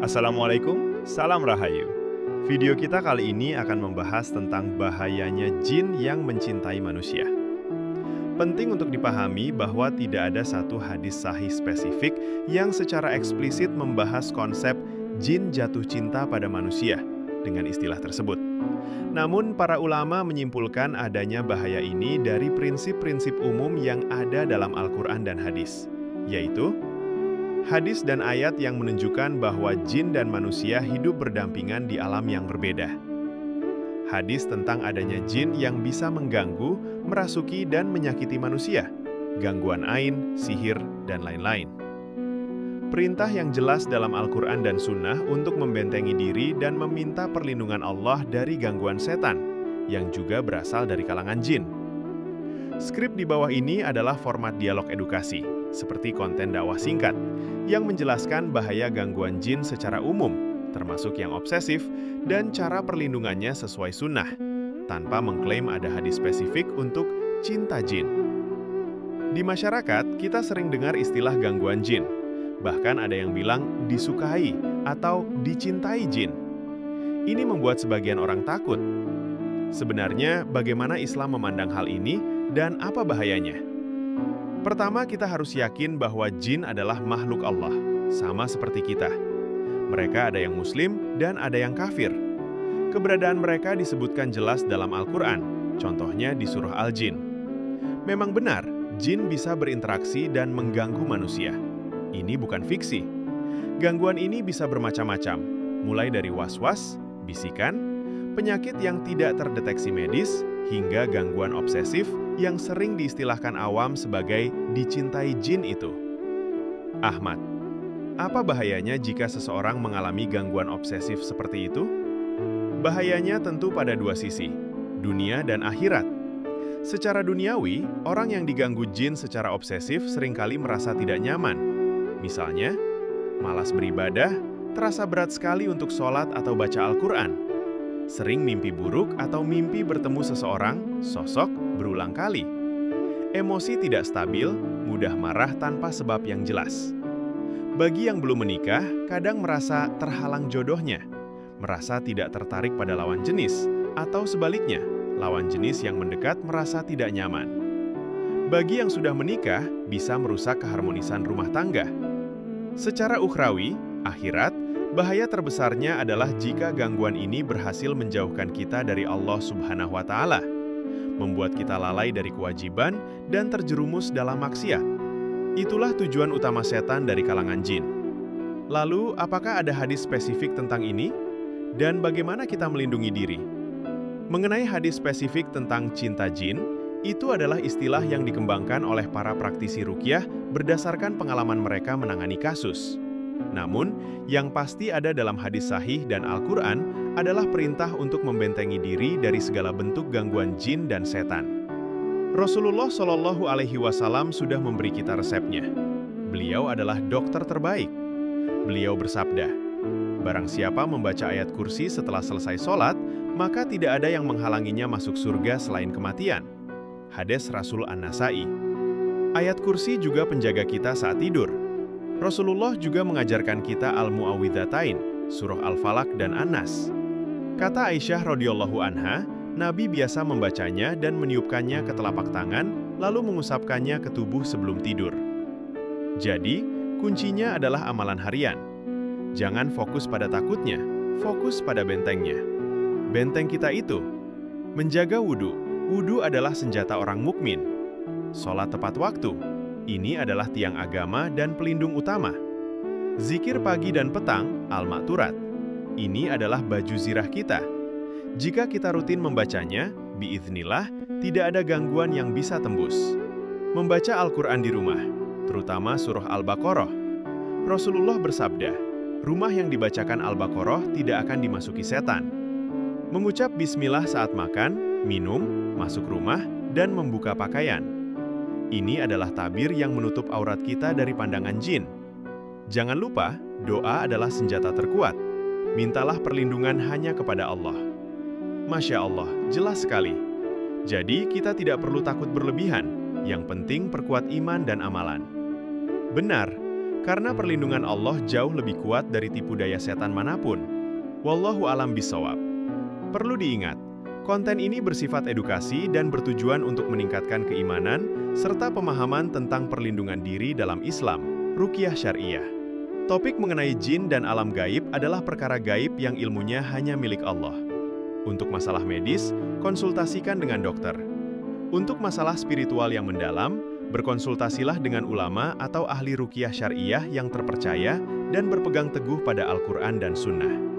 Assalamualaikum, salam Rahayu. Video kita kali ini akan membahas tentang bahayanya jin yang mencintai manusia. Penting untuk dipahami bahwa tidak ada satu hadis sahih spesifik yang secara eksplisit membahas konsep jin jatuh cinta pada manusia dengan istilah tersebut. Namun, para ulama menyimpulkan adanya bahaya ini dari prinsip-prinsip umum yang ada dalam Al-Quran dan hadis, yaitu hadis dan ayat yang menunjukkan bahwa jin dan manusia hidup berdampingan di alam yang berbeda. Hadis tentang adanya jin yang bisa mengganggu, merasuki, dan menyakiti manusia, gangguan ain, sihir, dan lain-lain. Perintah yang jelas dalam Al-Quran dan Sunnah untuk membentengi diri dan meminta perlindungan Allah dari gangguan setan, yang juga berasal dari kalangan jin. Skrip di bawah ini adalah format dialog edukasi, seperti konten dakwah singkat, yang menjelaskan bahaya gangguan jin secara umum, termasuk yang obsesif, dan cara perlindungannya sesuai sunnah, tanpa mengklaim ada hadis spesifik untuk cinta jin. Di masyarakat, kita sering dengar istilah gangguan jin, bahkan ada yang bilang disukai atau dicintai jin. Ini membuat sebagian orang takut. Sebenarnya, bagaimana Islam memandang hal ini dan apa bahayanya? Pertama, kita harus yakin bahwa jin adalah makhluk Allah, sama seperti kita. Mereka ada yang muslim dan ada yang kafir. Keberadaan mereka disebutkan jelas dalam Al-Quran, contohnya di surah Al-Jin. Memang benar, jin bisa berinteraksi dan mengganggu manusia. Ini bukan fiksi. Gangguan ini bisa bermacam-macam, mulai dari was-was, bisikan, penyakit yang tidak terdeteksi medis, hingga gangguan obsesif yang sering diistilahkan awam sebagai dicintai jin itu. Ahmad, apa bahayanya jika seseorang mengalami gangguan obsesif seperti itu? Bahayanya tentu pada dua sisi, dunia dan akhirat. Secara duniawi, orang yang diganggu jin secara obsesif seringkali merasa tidak nyaman. Misalnya, malas beribadah, terasa berat sekali untuk sholat atau baca Al-Quran. Sering mimpi buruk atau mimpi bertemu seseorang, sosok, berulang kali. Emosi tidak stabil, mudah marah tanpa sebab yang jelas. Bagi yang belum menikah, kadang merasa terhalang jodohnya, merasa tidak tertarik pada lawan jenis, atau sebaliknya, lawan jenis yang mendekat merasa tidak nyaman. Bagi yang sudah menikah, bisa merusak keharmonisan rumah tangga. Secara ukhrawi, akhirat, bahaya terbesarnya adalah jika gangguan ini berhasil menjauhkan kita dari Allah Subhanahu wa Ta'ala, membuat kita lalai dari kewajiban dan terjerumus dalam maksiat. Itulah tujuan utama setan dari kalangan jin. Lalu, apakah ada hadis spesifik tentang ini? Dan bagaimana kita melindungi diri? Mengenai hadis spesifik tentang cinta jin, itu adalah istilah yang dikembangkan oleh para praktisi ruqyah berdasarkan pengalaman mereka menangani kasus. Namun, yang pasti ada dalam hadis sahih dan Al-Quran adalah perintah untuk membentengi diri dari segala bentuk gangguan jin dan setan. Rasulullah Shallallahu Alaihi Wasallam sudah memberi kita resepnya. Beliau adalah dokter terbaik. Beliau bersabda, "Barang siapa membaca ayat kursi setelah selesai sholat, maka tidak ada yang menghalanginya masuk surga selain kematian." Hadis Rasul An-Nasai. Ayat kursi juga penjaga kita saat tidur. Rasulullah juga mengajarkan kita Al-Mu'awwidhatain, surah Al-Falaq dan An-Nas. Kata Aisyah radhiyallahu anha, Nabi biasa membacanya dan meniupkannya ke telapak tangan, lalu mengusapkannya ke tubuh sebelum tidur. Jadi, kuncinya adalah amalan harian. Jangan fokus pada takutnya, fokus pada bentengnya. Benteng kita itu, menjaga wudhu. Wudhu adalah senjata orang mukmin. Sholat tepat waktu, ini adalah tiang agama dan pelindung utama. Zikir pagi dan petang, al-makturat. Ini adalah baju zirah kita. Jika kita rutin membacanya, biiznillah, tidak ada gangguan yang bisa tembus. Membaca Al-Quran di rumah, terutama surah Al-Baqarah. Rasulullah bersabda, rumah yang dibacakan Al-Baqarah tidak akan dimasuki setan. Mengucap bismillah saat makan, minum, masuk rumah, dan membuka pakaian. Ini adalah tabir yang menutup aurat kita dari pandangan jin. Jangan lupa, doa adalah senjata terkuat. Mintalah perlindungan hanya kepada Allah. Masya Allah, jelas sekali. Jadi, kita tidak perlu takut berlebihan. Yang penting perkuat iman dan amalan. Benar, Karena perlindungan Allah jauh lebih kuat dari tipu daya setan manapun. Wallahu alam bishawab. Perlu diingat, konten ini bersifat edukasi dan bertujuan untuk meningkatkan keimanan serta pemahaman tentang perlindungan diri dalam Islam, ruqyah syariah. Topik mengenai jin dan alam gaib adalah perkara gaib yang ilmunya hanya milik Allah. Untuk masalah medis, konsultasikan dengan dokter. Untuk masalah spiritual yang mendalam, berkonsultasilah dengan ulama atau ahli ruqyah syariah yang terpercaya dan berpegang teguh pada Al-Quran dan Sunnah.